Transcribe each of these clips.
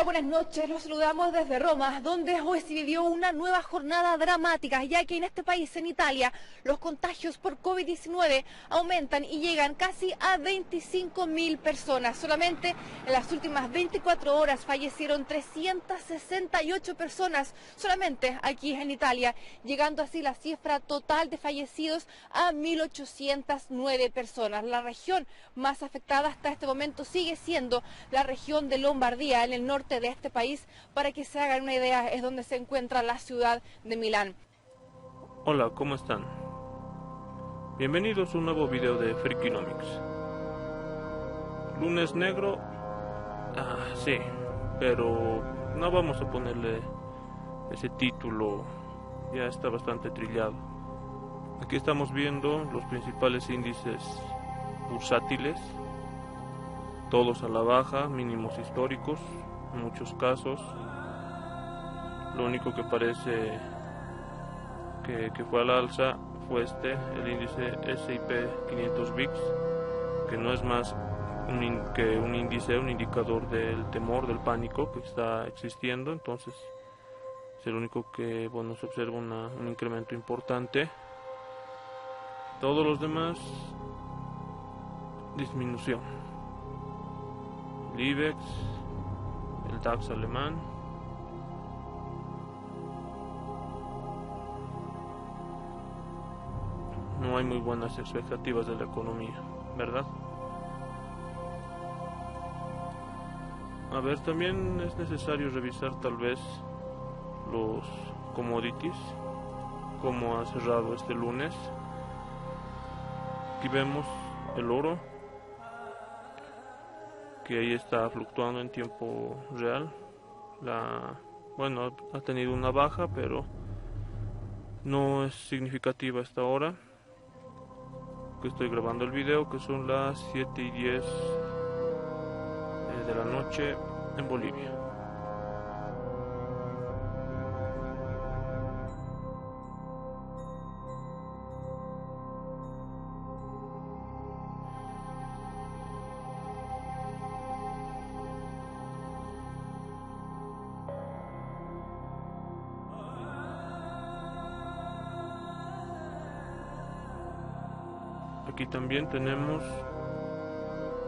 buenas noches. Los saludamos desde Roma, donde hoy se vivió una nueva jornada dramática, ya que en este país, en Italia, los contagios por COVID-19 aumentan y llegan casi a 25.000 personas. Solamente en las últimas 24 horas fallecieron 368 personas, solamente aquí en Italia, llegando así la cifra total de fallecidos a 1.809 personas. La región más afectada hasta este momento sigue siendo la región de Lombardía, en el norte de este país. Para que se hagan una idea, es donde se encuentra la ciudad de Milán. Hola, ¿cómo están? Bienvenidos a un nuevo video de Freakonomics. Lunes negro, sí, pero no vamos a ponerle ese título, ya está bastante trillado. Aquí estamos viendo los principales índices bursátiles, todos a la baja, mínimos históricos en muchos casos. Lo único que parece que fue al alza fue el índice S&P 500 VIX, que no es más que un índice, un indicador del temor, del pánico que está existiendo. Entonces es el único que, bueno, se observa un incremento importante. Todos los demás, disminución. El IBEX, el DAX alemán, no hay muy buenas expectativas de la economía, ¿verdad? A ver, también es necesario revisar tal vez los commodities, como ha cerrado este lunes. Aquí vemos el oro, que ahí está fluctuando en tiempo real. Bueno, ha tenido una baja, pero no es significativa hasta ahora que estoy grabando el video, que son las 7:10 de la noche en Bolivia. Aquí también tenemos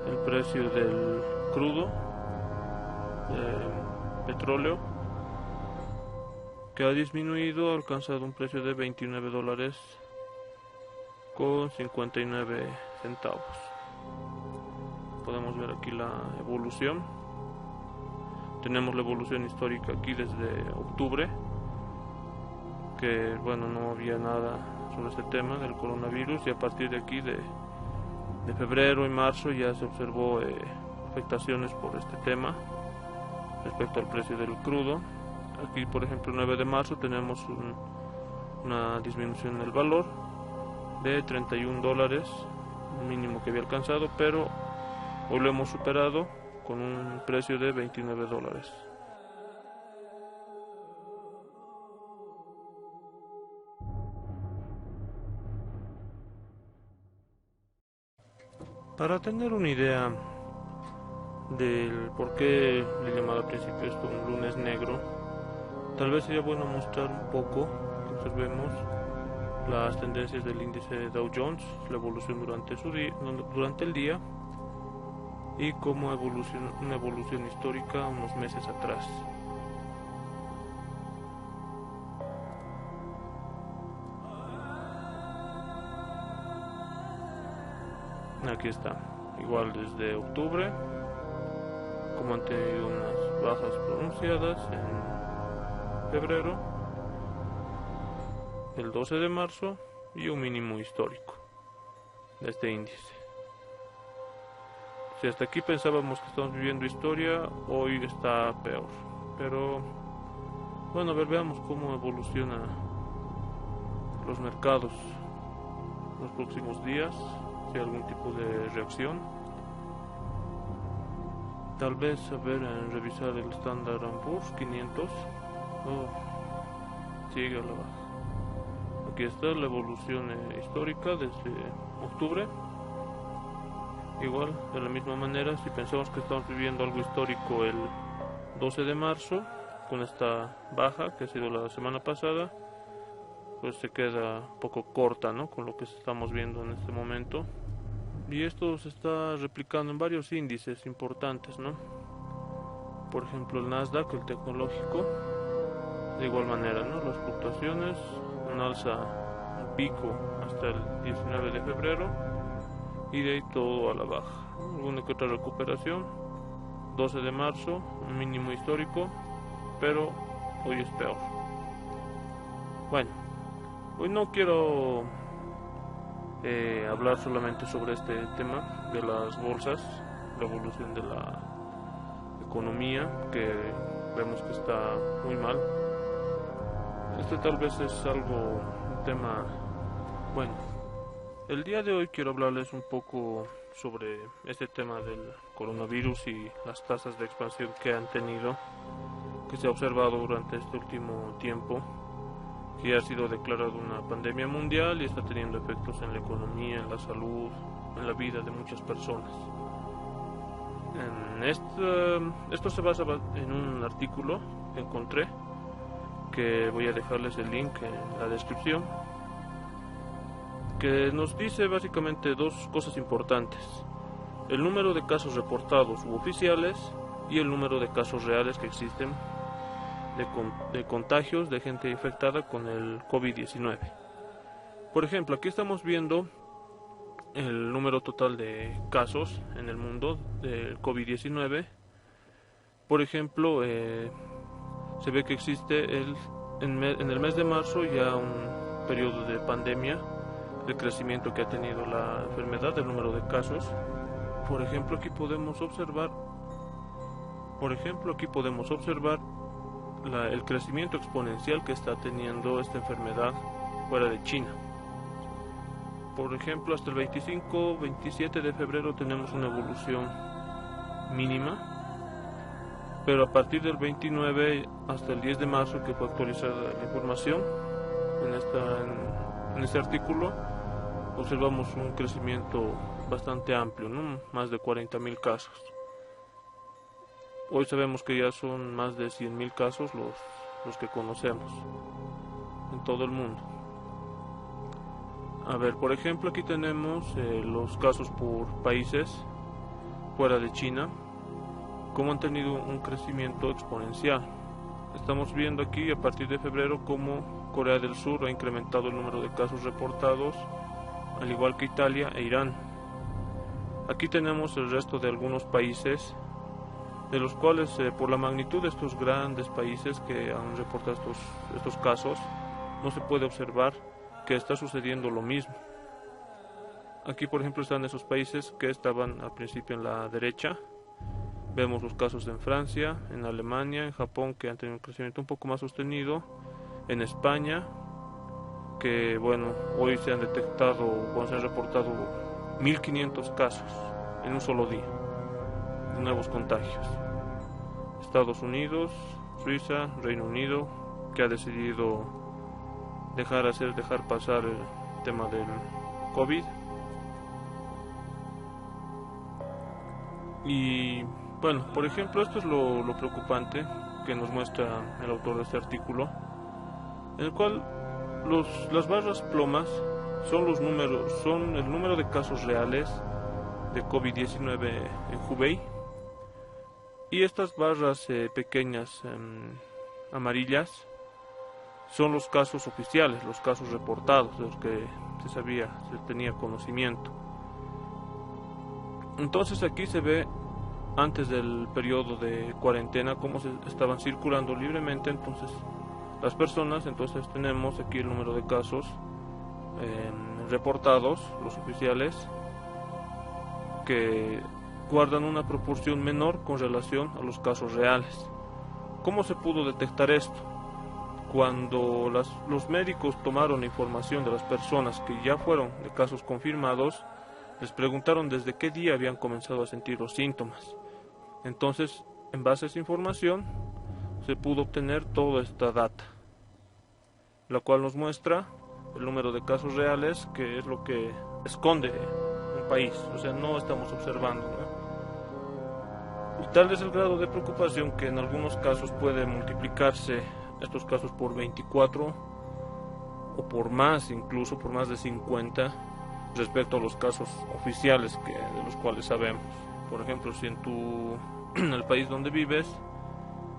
el precio del crudo, petróleo, que ha disminuido, ha alcanzado un precio de $29.59. Podemos ver aquí la evolución. Tenemos la evolución histórica aquí desde octubre, que bueno, no había nada sobre este tema del coronavirus, y a partir de aquí de febrero y marzo ya se observó afectaciones por este tema respecto al precio del crudo. Aquí, por ejemplo, el 9 de marzo tenemos una disminución en el valor de $31, el mínimo que había alcanzado, pero hoy lo hemos superado con un precio de $29. Para tener una idea del por qué le llamaba al principio esto un lunes negro, tal vez sería bueno mostrar un poco, que observemos las tendencias del índice Dow Jones, la evolución durante el día, y cómo una evolución histórica unos meses atrás. Aquí está, igual desde octubre, como han tenido unas bajas pronunciadas en febrero, el 12 de marzo y un mínimo histórico de este índice. Si hasta aquí pensábamos que estamos viviendo historia, hoy está peor. Pero bueno, a ver, veamos cómo evoluciona los mercados los próximos días, si hay algún tipo de reacción. Tal vez, a ver, revisar el Standard & Poor's 500. Sigue a la baja. Aquí está la evolución histórica desde octubre. Igual, de la misma manera, si pensamos que estamos viviendo algo histórico el 12 de marzo, con esta baja que ha sido la semana pasada, pues se queda un poco corta, ¿no?, con lo que estamos viendo en este momento. Y esto se está replicando en varios índices importantes, ¿no? Por ejemplo, el Nasdaq, el tecnológico, de igual manera, ¿no? Las fluctuaciones, un alza, un pico hasta el 19 de febrero y de ahí todo a la baja. Alguna que otra recuperación, 12 de marzo, un mínimo histórico, pero hoy es peor. Bueno, hoy no quiero hablar solamente sobre este tema de las bolsas, la evolución de la economía, que vemos que está muy mal. Este tal vez es un tema bueno. El día de hoy quiero hablarles un poco sobre este tema del coronavirus y las tasas de expansión que han tenido, que se ha observado durante este último tiempo, que ha sido declarado una pandemia mundial y está teniendo efectos en la economía, en la salud, en la vida de muchas personas. Esto se basa en un artículo que encontré, que voy a dejarles el link en la descripción, que nos dice básicamente dos cosas importantes: el número de casos reportados u oficiales y el número de casos reales que existen de contagios de gente infectada con el COVID-19. Por ejemplo, aquí estamos viendo el número total de casos en el mundo del COVID-19. Por ejemplo, se ve que existe en el mes de marzo ya un periodo de pandemia, el crecimiento que ha tenido la enfermedad, el número de casos. Por ejemplo, aquí podemos observar el crecimiento exponencial que está teniendo esta enfermedad fuera de China. Por ejemplo, hasta el 27 de febrero tenemos una evolución mínima, pero a partir del 29 hasta el 10 de marzo, que fue actualizada la información en este artículo, observamos un crecimiento bastante amplio, ¿no? Más de 40.000 casos. Hoy sabemos que ya son más de 100.000 casos los que conocemos en todo el mundo. A ver, por ejemplo, aquí tenemos los casos por países fuera de China, cómo han tenido un crecimiento exponencial. Estamos viendo aquí a partir de febrero cómo Corea del Sur ha incrementado el número de casos reportados, al igual que Italia e Irán. Aquí tenemos el resto de algunos países, de los cuales por la magnitud de estos grandes países que han reportado estos casos, no se puede observar que está sucediendo lo mismo. Aquí, por ejemplo, están esos países que estaban al principio en la derecha. Vemos los casos en Francia, en Alemania, en Japón, que han tenido un crecimiento un poco más sostenido, en España, que bueno, hoy se han reportado 1.500 casos en un solo día de nuevos contagios. Estados Unidos, Suiza, Reino Unido, que ha decidido dejar pasar el tema del COVID. Y bueno, por ejemplo, esto es lo preocupante que nos muestra el autor de este artículo, en el cual las barras plomas son el número de casos reales de COVID-19 en Hubei, y estas barras pequeñas amarillas son los casos oficiales, los casos reportados, de los que se tenía conocimiento. Entonces aquí se ve, antes del periodo de cuarentena, cómo se estaban circulando libremente entonces las personas. Entonces tenemos aquí el número de casos reportados, los oficiales, que guardan una proporción menor con relación a los casos reales. ¿Cómo se pudo detectar esto? Cuando los médicos tomaron información de las personas que ya fueron de casos confirmados, les preguntaron desde qué día habían comenzado a sentir los síntomas. Entonces, en base a esa información, se pudo obtener toda esta data, la cual nos muestra el número de casos reales, que es lo que esconde un país. O sea, no estamos observando, ¿no? Tal es el grado de preocupación que en algunos casos puede multiplicarse estos casos por 24 o por más, incluso por más de 50 respecto a los casos oficiales de los cuales sabemos. Por ejemplo, si en el país donde vives,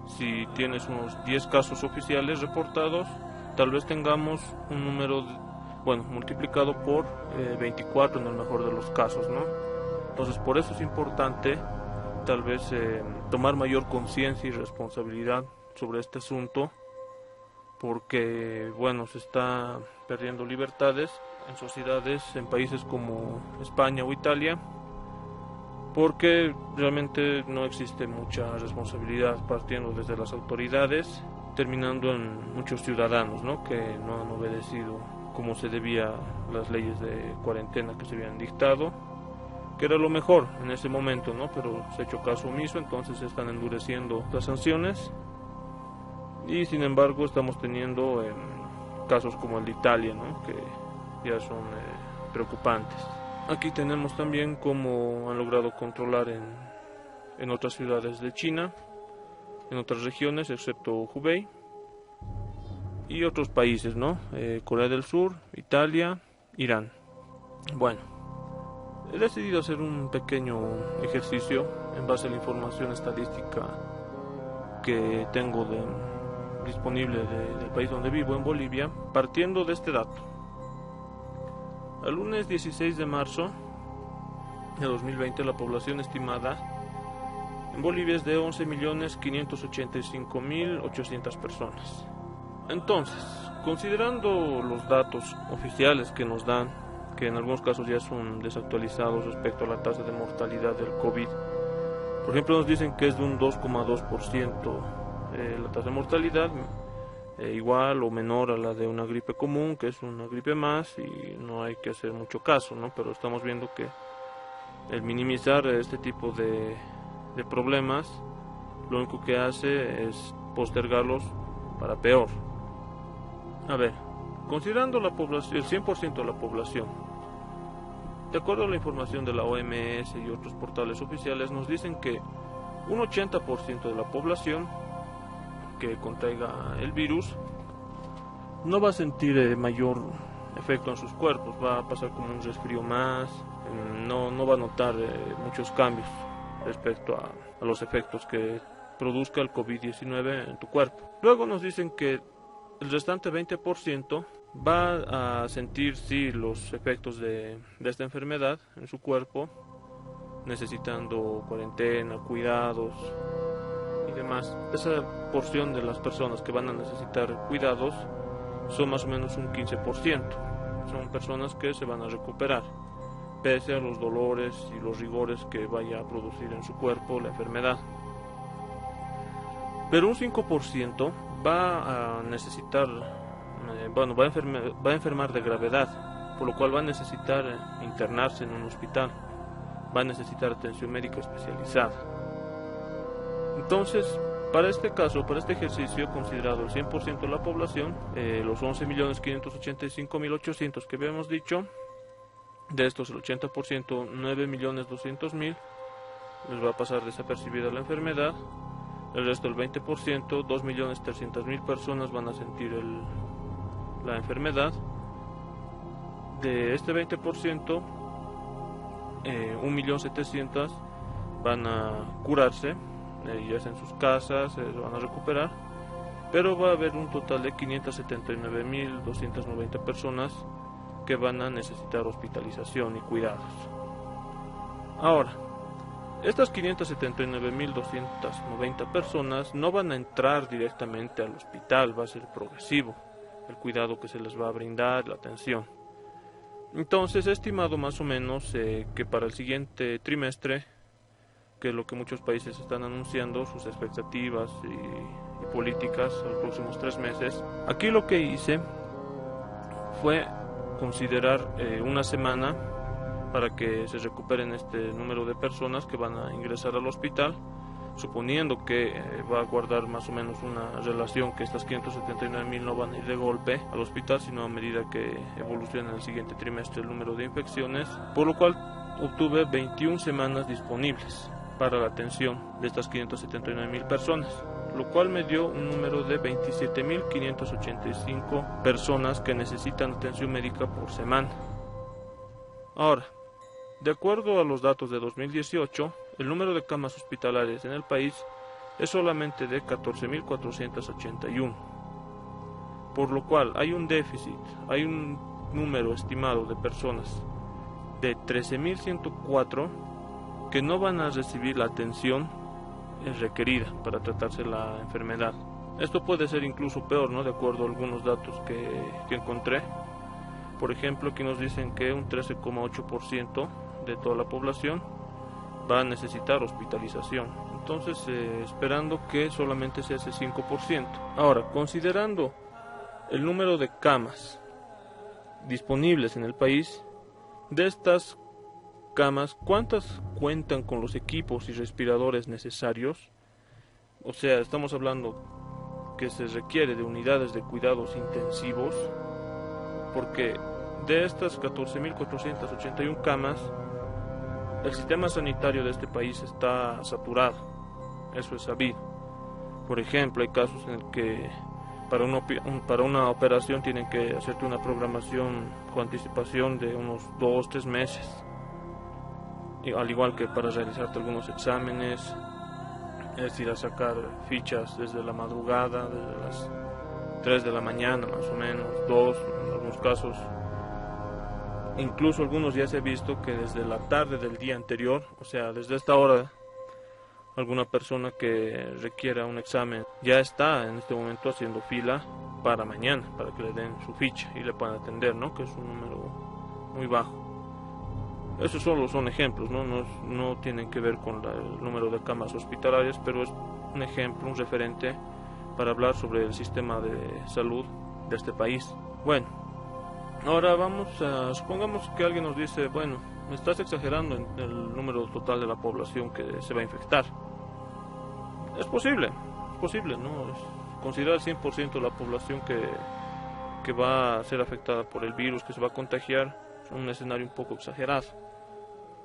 si tienes unos 10 casos oficiales reportados, tal vez tengamos un número, multiplicado por 24 en el mejor de los casos, ¿no? Entonces, por eso es importante tal vez tomar mayor conciencia y responsabilidad sobre este asunto, porque se está perdiendo libertades en sociedades, en países como España o Italia, porque realmente no existe mucha responsabilidad partiendo desde las autoridades, terminando en muchos ciudadanos, ¿no?, que no han obedecido como se debía las leyes de cuarentena que se habían dictado, que era lo mejor en ese momento, ¿no?, pero se ha hecho caso omiso, entonces se están endureciendo las sanciones y sin embargo estamos teniendo casos como el de Italia, ¿no?, que ya son preocupantes. Aquí tenemos también cómo han logrado controlar en otras ciudades de China, en otras regiones excepto Hubei y otros países, ¿no?, Corea del Sur, Italia, Irán. He decidido hacer un pequeño ejercicio en base a la información estadística que tengo disponible del país donde vivo, en Bolivia, partiendo de este dato. El lunes 16 de marzo de 2020, la población estimada en Bolivia es de 11.585.800 personas. Entonces, considerando los datos oficiales que nos dan, que en algunos casos ya son desactualizados respecto a la tasa de mortalidad del COVID, por ejemplo, nos dicen que es de un 2,2% la tasa de mortalidad, igual o menor a la de una gripe común, que es una gripe más, y no hay que hacer mucho caso, ¿no? Pero estamos viendo que el minimizar este tipo de problemas, lo único que hace es postergarlos para peor. A ver, considerando la población, el 100% de la población, de acuerdo a la información de la OMS y otros portales oficiales, nos dicen que un 80% de la población que contraiga el virus no va a sentir mayor efecto en sus cuerpos, va a pasar como un resfrío más, no va a notar muchos cambios respecto a los efectos que produzca el COVID-19 en tu cuerpo. Luego nos dicen que el restante 20% va a sentir sí los efectos de esta enfermedad en su cuerpo, necesitando cuarentena, cuidados y demás. Esa porción de las personas que van a necesitar cuidados son más o menos un 15%. Son personas que se van a recuperar, pese a los dolores y los rigores que vaya a producir en su cuerpo la enfermedad. Pero un 5% va a necesitar, va a enfermar de gravedad, por lo cual va a necesitar internarse en un hospital, va a necesitar atención médica especializada. Entonces, para este caso, para este ejercicio, considerado el 100% de la población, los 11.585.800 que habíamos dicho, de estos el 80%, 9.200.000, les va a pasar desapercibida la enfermedad. El resto, el 20%, 2.300.000 personas van a sentir la enfermedad. De este 20%, 1.700.000 van a curarse, ya sea en sus casas, se van a recuperar, pero va a haber un total de 579.290 personas que van a necesitar hospitalización y cuidados. Ahora, estas 579.290 personas no van a entrar directamente al hospital, va a ser progresivo el cuidado que se les va a brindar, la atención. Entonces, he estimado más o menos que para el siguiente trimestre, que es lo que muchos países están anunciando, sus expectativas y políticas a los próximos 3 meses, aquí lo que hice fue considerar una semana para que se recuperen este número de personas que van a ingresar al hospital, suponiendo que va a guardar más o menos una relación, que estas 579.000 no van a ir de golpe al hospital, sino a medida que evolucione en el siguiente trimestre el número de infecciones, por lo cual obtuve 21 semanas disponibles. para la atención de estas 579.000 personas, lo cual me dio un número de 27.585 personas que necesitan atención médica por semana. Ahora, de acuerdo a los datos de 2018, el número de camas hospitalarias en el país es solamente de 14.481, por lo cual hay un déficit, hay un número estimado de personas de 13.104 que no van a recibir la atención requerida para tratarse la enfermedad. Esto puede ser incluso peor, ¿no? De acuerdo a algunos datos que encontré. Por ejemplo, aquí nos dicen que un 13,8% de toda la población va a necesitar hospitalización. Entonces, esperando que solamente sea ese 5%. Ahora, considerando el número de camas disponibles en el país, de estas camas, ¿cuántas cuentan con los equipos y respiradores necesarios? O sea, estamos hablando que se requiere de unidades de cuidados intensivos, porque de estas 14.481 camas, el sistema sanitario de este país está saturado, eso es sabido. Por ejemplo, hay casos en el que para una operación tienen que hacerte una programación con anticipación de unos 2-3 meses, al igual que para realizarte algunos exámenes, es ir a sacar fichas desde la madrugada, desde las 3 de la mañana más o menos, 2 en algunos casos. Incluso algunos ya se ha visto que desde la tarde del día anterior, o sea, desde esta hora, alguna persona que requiera un examen ya está en este momento haciendo fila para mañana, para que le den su ficha y le puedan atender, ¿no? Que es un número muy bajo. Esos solo son ejemplos, no tienen que ver con el número de camas hospitalarias, pero es un ejemplo, un referente para hablar sobre el sistema de salud de este país. Bueno, ahora supongamos que alguien nos dice, bueno, me estás exagerando en el número total de la población que se va a infectar. Es posible, ¿no? Considerar el 100% de la población que va a ser afectada por el virus, que se va a contagiar, es un escenario un poco exagerado.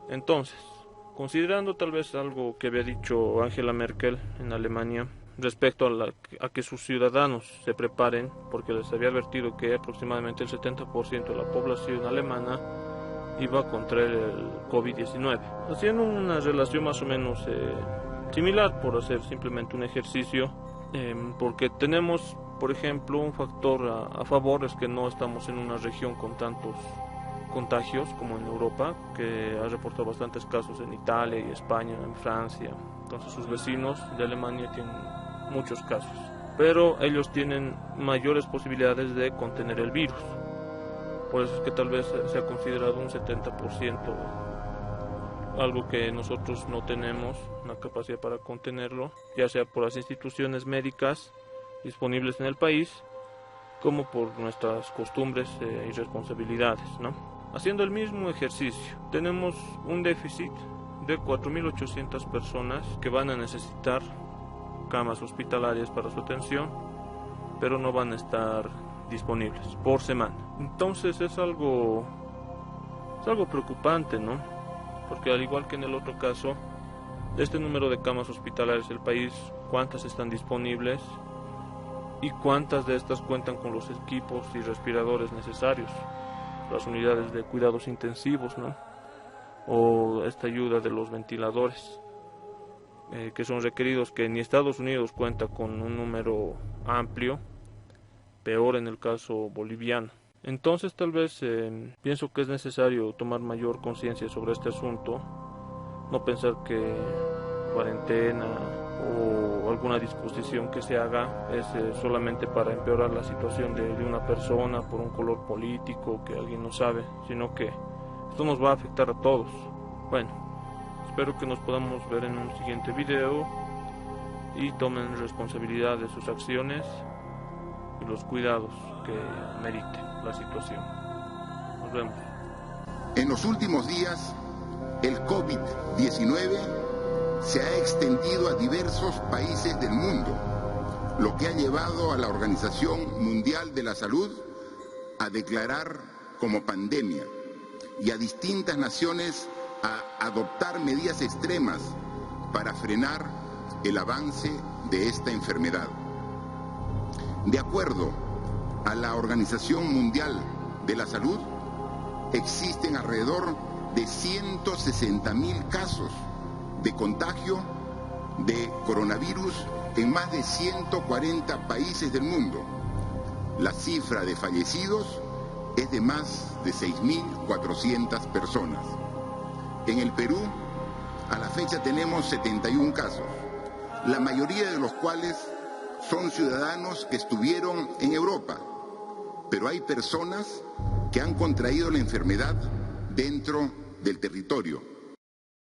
Entonces, considerando tal vez algo que había dicho Angela Merkel en Alemania, respecto a que sus ciudadanos se preparen, porque les había advertido que aproximadamente el 70% de la población alemana iba a contraer el COVID-19. Haciendo una relación más o menos similar, por hacer simplemente un ejercicio, porque tenemos, por ejemplo, un factor a favor, es que no estamos en una región con tantos contagios como en Europa, que ha reportado bastantes casos en Italia y España, en Francia. Entonces sus vecinos de Alemania tienen muchos casos, pero ellos tienen mayores posibilidades de contener el virus. Por eso es que tal vez se ha considerado un 70%, algo que nosotros no tenemos una capacidad para contenerlo, ya sea por las instituciones médicas disponibles en el país, como por nuestras costumbres y responsabilidades, ¿no? Haciendo el mismo ejercicio, tenemos un déficit de 4.800 personas que van a necesitar camas hospitalarias para su atención, pero no van a estar disponibles por semana. Entonces es algo preocupante, ¿no? Porque al igual que en el otro caso, de este número de camas hospitalarias del país, ¿cuántas están disponibles? ¿Y cuántas de estas cuentan con los equipos y respiradores necesarios? Las unidades de cuidados intensivos, ¿no? O esta ayuda de los ventiladores, que son requeridos, que ni Estados Unidos cuenta con un número amplio, peor en el caso boliviano. Entonces tal vez pienso que es necesario tomar mayor conciencia sobre este asunto, no pensar que cuarentena o alguna disposición que se haga es solamente para empeorar la situación de una persona por un color político que alguien no sabe, sino que esto nos va a afectar a todos. Bueno, espero que nos podamos ver en un siguiente video y tomen responsabilidad de sus acciones y los cuidados que merite la situación. Nos vemos. En los últimos días, el COVID-19 se ha extendido a diversos países del mundo, lo que ha llevado a la Organización Mundial de la Salud a declarar como pandemia y a distintas naciones a adoptar medidas extremas para frenar el avance de esta enfermedad. De acuerdo a la Organización Mundial de la Salud, existen alrededor de 160.000 casos de contagio de coronavirus en más de 140 países del mundo. La cifra de fallecidos es de más de 6.400 personas. En el Perú, a la fecha tenemos 71 casos, la mayoría de los cuales son ciudadanos que estuvieron en Europa, pero hay personas que han contraído la enfermedad dentro del territorio.